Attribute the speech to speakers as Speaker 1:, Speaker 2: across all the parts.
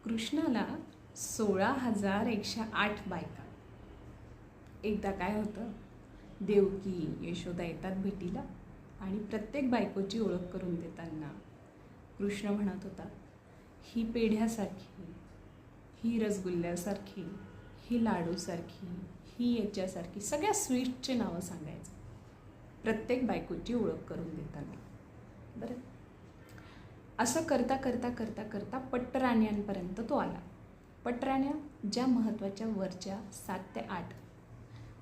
Speaker 1: कृष्णाला 16,108 बायका. एकदा काय होतं, देवकी यशोदा येतात भेटीला आणि प्रत्येक बायकोची ओळख करून देताना कृष्ण म्हणत होता, ही पेढ्यासारखी, ही रसगुल्ल्यासारखी, ही लाडूसारखी, ही याच्यासारखी, सगळ्या स्वीटचे नावं सांगायचं प्रत्येक बायकोची ओळख करून देताना. बरं, असं करता करता करता करता पट्टराण्यांपर्यंत तो आला. पट्टराण्या ज्या महत्त्वाच्या वरच्या 7 ते 8,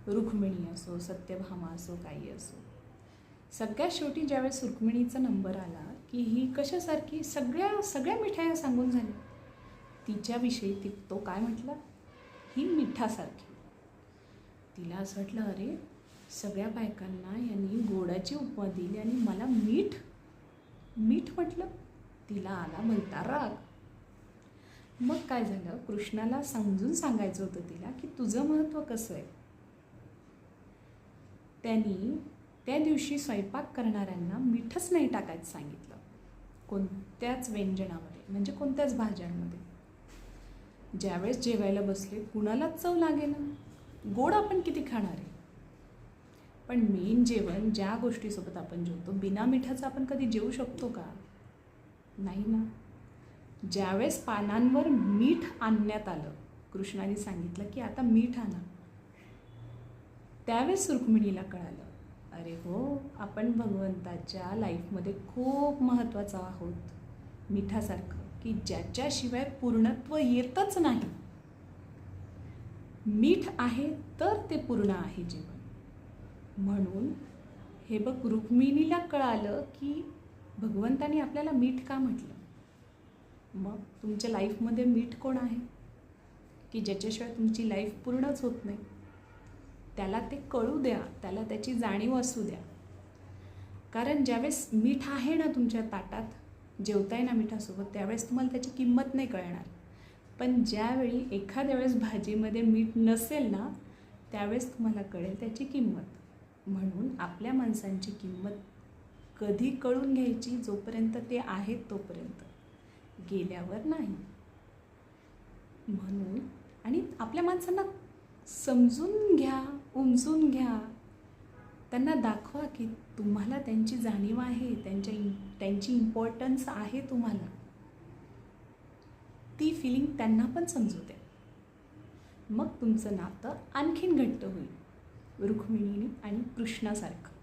Speaker 1: रुक्मिणी असो, सत्यभामा असो, काही असो, सगळ्यात शेवटी ज्यावेळेस रुक्मिणीचा नंबर आला की ही कशासारखी, सगळ्या मिठाया सांगून झाल्या, तिच्याविषयी तो काय म्हटला, ही मिठासारखी. तिला असं वाटलं, अरे सगळ्या बायकांना यांनी गोडाची उपमा दिली आणि मला मीठ म्हटलं. तिला आला भलता राग. मग काय झालं, कृष्णाला समजून सांगायचं होतं तिला की तुझं महत्त्व कसं आहे. त्यांनी त्या दिवशी स्वयंपाक करणाऱ्यांना मीठच नाही टाकायचं सांगितलं कोणत्याच व्यंजनामध्ये, म्हणजे कोणत्याच भाज्यांमध्ये. ज्यावेळेस जेवायला बसले कुणालाच चव लागेना, गोड आपण किती खाणार आहे. पण मेन जेवण ज्या गोष्टीसोबत आपण जेवतो, बिना मिठाचं आपण कधी जेवू शकतो का? नाही ना. ज्यावेळेस पानांवर मीठ आणण्यात आलं, कृष्णाने सांगितलं की आता मीठ आणा, त्यावेळेस रुक्मिणीला कळालं, अरे हो, आपण भगवंताच्या लाईफमध्ये खूप महत्त्वाचं आहोत, मिठासारखं की ज्याच्याशिवाय पूर्णत्व येतच नाही. मीठ आहे तर ते पूर्ण आहे जेवण. म्हणून हे बघ, रुक्मिणीला कळालं की भगवंतानी आपल्याला मीठ का म्हटलं. मग तुमच्या लाईफमध्ये मीठ कोण आहे की ज्याच्याशिवाय तुमची लाईफ पूर्णच होत नाही. त्याला ते कळू द्या, त्याला त्याची जाणीव असू द्या. कारण ज्यावेळेस मीठ आहे ना तुमच्या ताटात, जेवताय ना मिठासोबत, त्यावेळेस तुम्हाला त्याची किंमत नाही कळणार. पण ज्यावेळी एखाद्या वेळेस भाजीमध्ये मीठ नसेल ना, त्यावेळेस तुम्हाला कळेल त्याची किंमत. म्हणून आपल्या माणसांची किंमत कधी कळून घ्यायची, जोपर्यंत ते आहेत तोपर्यंत, गेल्यावर नाही. म्हणून आणि आपल्या माणसांना समजून घ्या, उमजून घ्या, त्यांना दाखवा की तुम्हाला त्यांची जाणीव आहे, त्यांची इम्पॉर्टन्स आहे तुम्हाला. ती फिलिंग त्यांना पण समजू द्या. मग तुमचं नातं आणखीन घट्ट होईल रुक्मिणी आणि कृष्णासारखं.